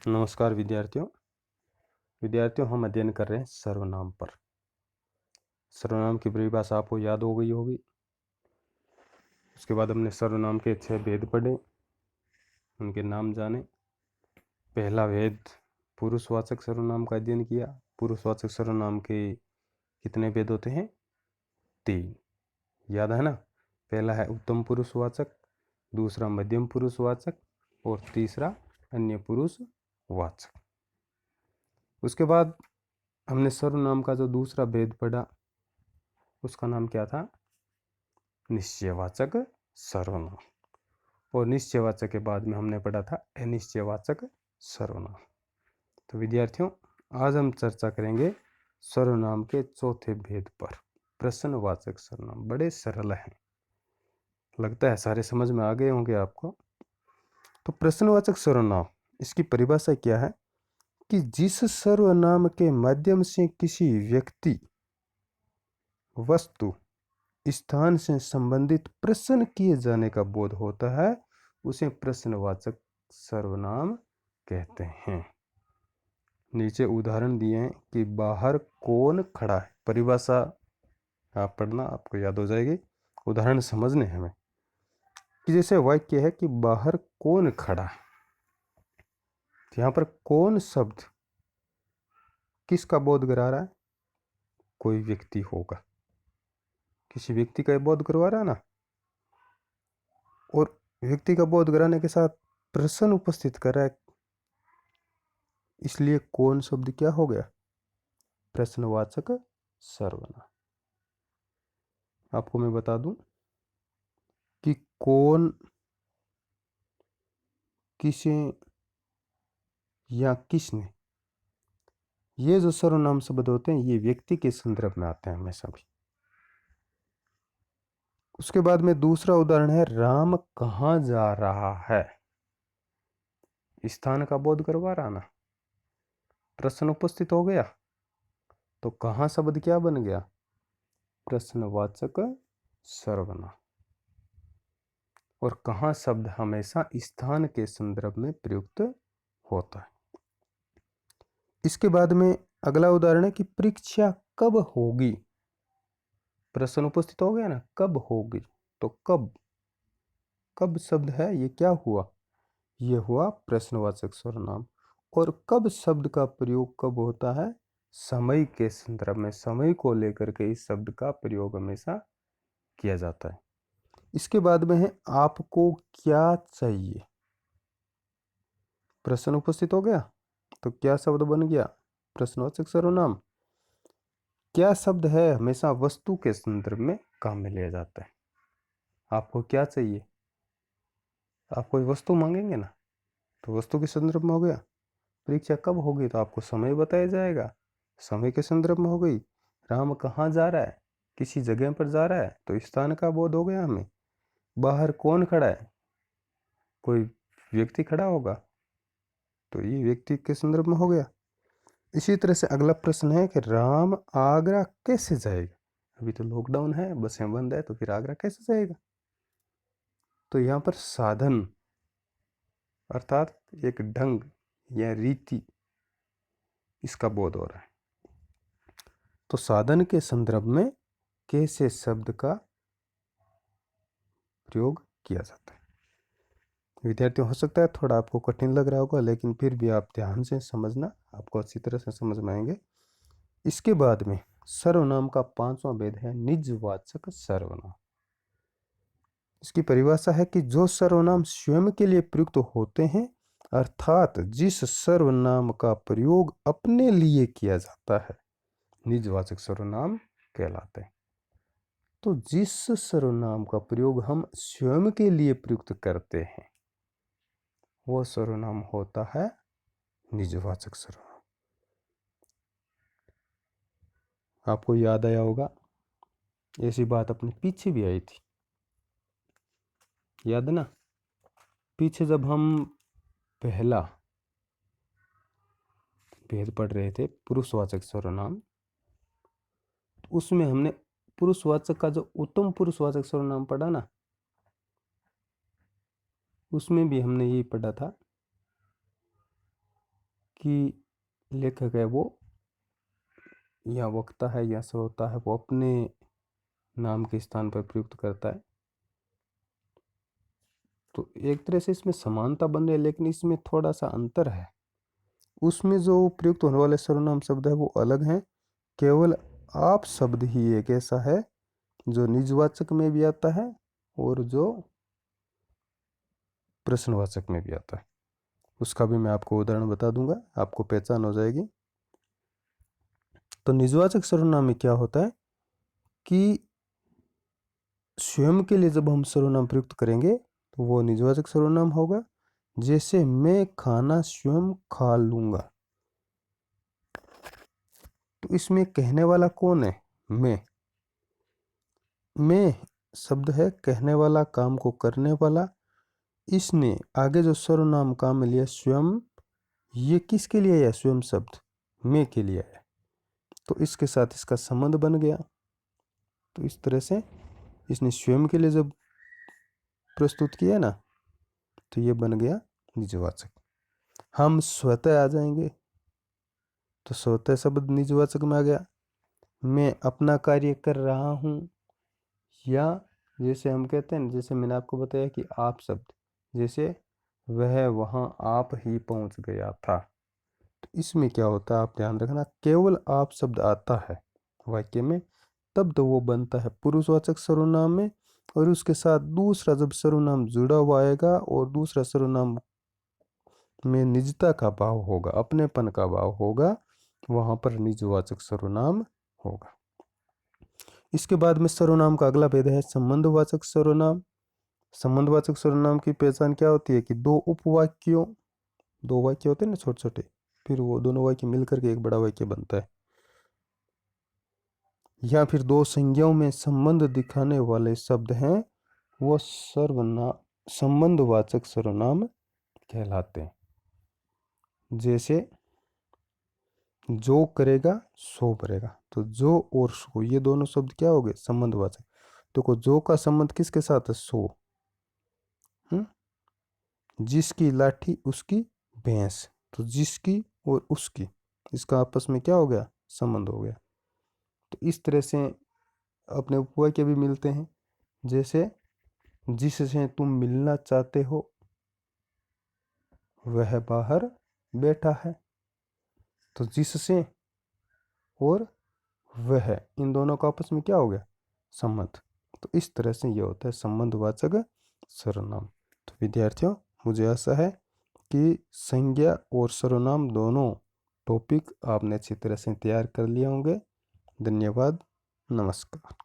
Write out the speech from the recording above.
नमस्कार विद्यार्थियों हम अध्ययन कर रहे हैं सर्वनाम पर। सर्वनाम की परिभाषा आपको याद हो गई होगी। उसके बाद हमने सर्वनाम के 6 भेद पढ़े, उनके नाम जाने। पहला भेद पुरुषवाचक सर्वनाम का अध्ययन किया। पुरुषवाचक सर्वनाम के कितने भेद होते हैं? 3। याद है ना? पहला है उत्तम पुरुषवाचक, दूसरा मध्यम पुरुषवाचक और तीसरा अन्य पुरुषवाचक। उसके बाद हमने सर्वनाम का जो दूसरा भेद पढ़ा उसका नाम क्या था? निश्चयवाचक सर्वनाम। और निश्चयवाचक के बाद में हमने पढ़ा था अनिश्चयवाचक सर्वनाम। तो विद्यार्थियों, आज हम चर्चा करेंगे सर्वनाम के चौथे भेद पर। प्रश्नवाचक सर्वनाम बड़े सरल हैं, लगता है सारे समझ में आ गए होंगे आपको। तो प्रश्नवाचक सर्वनाम, इसकी परिभाषा क्या है कि जिस सर्वनाम के माध्यम से किसी व्यक्ति, वस्तु, स्थान से संबंधित प्रश्न किए जाने का बोध होता है उसे प्रश्नवाचक सर्वनाम कहते हैं। नीचे उदाहरण दिए हैं कि बाहर कौन खड़ा है। परिभाषा आप पढ़ना, आपको याद हो जाएगी। उदाहरण समझने हमें कि जैसे वाक्य है कि बाहर कौन खड़ा है, तो यहाँ पर कौन शब्द किसका बोध करा रहा है? कोई व्यक्ति होगा, किसी व्यक्ति का बोध करवा रहा है ना। और व्यक्ति का बोध कराने के साथ प्रश्न उपस्थित कर रहा है, इसलिए कौन शब्द क्या हो गया? प्रश्नवाचक सर्वनाम। आपको मैं बता दूं कि कौन, किसे या किसने, ये जो सर्वनाम शब्द होते हैं ये व्यक्ति के संदर्भ में आते हैं हमेशा भी। उसके बाद में दूसरा उदाहरण है राम कहाँ जा रहा है। स्थान का बोध करवा रहा ना, प्रश्न उपस्थित हो गया, तो कहाँ शब्द क्या बन गया? प्रश्नवाचक सर्वनाम। और कहाँ शब्द हमेशा स्थान के संदर्भ में प्रयुक्त होता है। इसके बाद में अगला उदाहरण है कि परीक्षा कब होगी। प्रश्न उपस्थित हो गया ना, कब होगी, तो कब, कब शब्द है ये क्या हुआ? ये हुआ प्रश्नवाचक सर्वनाम। और कब शब्द का प्रयोग कब होता है? समय के संदर्भ में, समय को लेकर के इस शब्द का प्रयोग हमेशा किया जाता है। इसके बाद में है आपको क्या चाहिए। प्रश्न उपस्थित हो गया, तो क्या शब्द बन गया? प्रश्नवाचक सर्वनाम। क्या शब्द है हमेशा वस्तु के संदर्भ में काम में लिया जाता है। आपको क्या चाहिए, आप कोई वस्तु मांगेंगे ना, तो वस्तु के संदर्भ में हो गया। परीक्षा कब होगी, तो आपको समय बताया जाएगा, समय के संदर्भ में हो गई। राम कहाँ जा रहा है, किसी जगह पर जा रहा है, तो स्थान का बोध हो गया हमें। बाहर कौन खड़ा है, कोई व्यक्ति खड़ा होगा, तो ये व्यक्ति के संदर्भ में हो गया। इसी तरह से अगला प्रश्न है कि राम आगरा कैसे जाएगा। अभी तो लॉकडाउन है, बसें बंद है, तो फिर आगरा कैसे जाएगा? तो यहाँ पर साधन अर्थात एक ढंग या रीति, इसका बोध हो रहा है। तो साधन के संदर्भ में कैसे शब्द का प्रयोग किया जाता है। विद्यार्थियों, हो सकता है थोड़ा आपको कठिन लग रहा होगा, लेकिन फिर भी आप ध्यान से समझना, आपको अच्छी तरह से समझ में आएंगे। इसके बाद में सर्वनाम का 5वां भेद है निजवाचक सर्वनाम। इसकी परिभाषा है कि जो सर्वनाम स्वयं के लिए प्रयुक्त होते हैं, अर्थात जिस सर्वनाम का प्रयोग अपने लिए किया जाता है, निजवाचक सर्वनाम कहलाते हैं। तो जिस सर्वनाम का प्रयोग हम स्वयं के लिए प्रयुक्त करते हैं वो सर्वनाम होता है निजवाचक सर्वनाम। आपको याद आया होगा, ऐसी बात अपने पीछे भी आई थी, याद ना? पीछे जब हम पहला भेद पढ़ रहे थे पुरुषवाचक सर्वनाम, उसमें हमने पुरुषवाचक का जो उत्तम पुरुषवाचक सर्वनाम पढ़ा ना, उसमें भी हमने यही पढ़ा था कि लेखक है वो या वक्ता है या श्रोता है वो अपने नाम के स्थान पर प्रयुक्त करता है। तो एक तरह से इसमें समानता बन रही है, लेकिन इसमें थोड़ा सा अंतर है। उसमें जो प्रयुक्त होने वाले सर्वनाम शब्द है वो अलग हैं। केवल आप शब्द ही एक ऐसा है जो निजवाचक में भी आता है और जो प्रश्नवाचक में भी आता है। उसका भी मैं आपको उदाहरण बता दूंगा, आपको पहचान हो जाएगी। तो निजवाचक सर्वनाम में क्या होता है कि स्वयं के लिए जब हम सर्वनाम प्रयुक्त करेंगे तो वो निजवाचक सर्वनाम होगा। जैसे मैं खाना स्वयं खा लूंगा, तो इसमें कहने वाला कौन है? मैं शब्द है कहने वाला, काम को करने वाला। इसने आगे जो सर्वनाम काम में लिया स्वयं, ये किसके लिए है? स्वयं शब्द मैं के लिए है, तो इसके साथ इसका संबंध बन गया। तो इस तरह से इसने स्वयं के लिए जब प्रस्तुत किया ना, तो ये बन गया निजवाचक। हम स्वतः आ जाएंगे तो स्वतः शब्द निजवाचक में आ गया। मैं अपना कार्य कर रहा हूँ, या जैसे हम कहते हैं, जैसे मैंने आपको बताया कि आप शब्द, जैसे वह वहाँ आप ही पहुँच गया था, तो इसमें क्या होता है आप ध्यान रखना, केवल आप शब्द आता है वाक्य में तब तो वो बनता है पुरुषवाचक सर्वनाम में, और उसके साथ दूसरा जब सर्वनाम जुड़ा हुआ आएगा और दूसरा सर्वनाम में निजता का भाव होगा, अपनेपन का भाव होगा, वहां पर निजवाचक सर्वनाम होगा। इसके बाद में सर्वनाम का अगला भेद है संबंधवाचक सर्वनाम। संबंधवाचक सर्वनाम की पहचान क्या होती है कि दो उपवाक्यों, दो वाक्य होते हैं ना छोटे छोटे, फिर वो दोनों वाक्य मिलकर के एक बड़ा वाक्य बनता है, या फिर दो संज्ञाओं में संबंध दिखाने वाले शब्द हैं, वो सर्वनाम संबंधवाचक सर्वनाम कहलाते हैं। जैसे जो करेगा सो करेगा, तो जो और सो ये दोनों शब्द क्या हो गए? संबंधवाचक। तो जो का संबंध किसके साथ है? सो। जिसकी लाठी उसकी भैंस, तो जिसकी और उसकी, इसका आपस में क्या हो गया? संबंध हो गया। तो इस तरह से अपने उपवाक्य भी मिलते हैं। जैसे जिससे तुम मिलना चाहते हो वह बाहर बैठा है, तो जिससे और वह, इन दोनों का आपस में क्या हो गया? संबंध। तो इस तरह से यह होता है संबंधवाचक सर्वनाम। तो विद्यार्थियों, मुझे आशा है कि संज्ञा और सर्वनाम दोनों टॉपिक आपने अच्छी तरह से तैयार कर लिए होंगे। धन्यवाद, नमस्कार।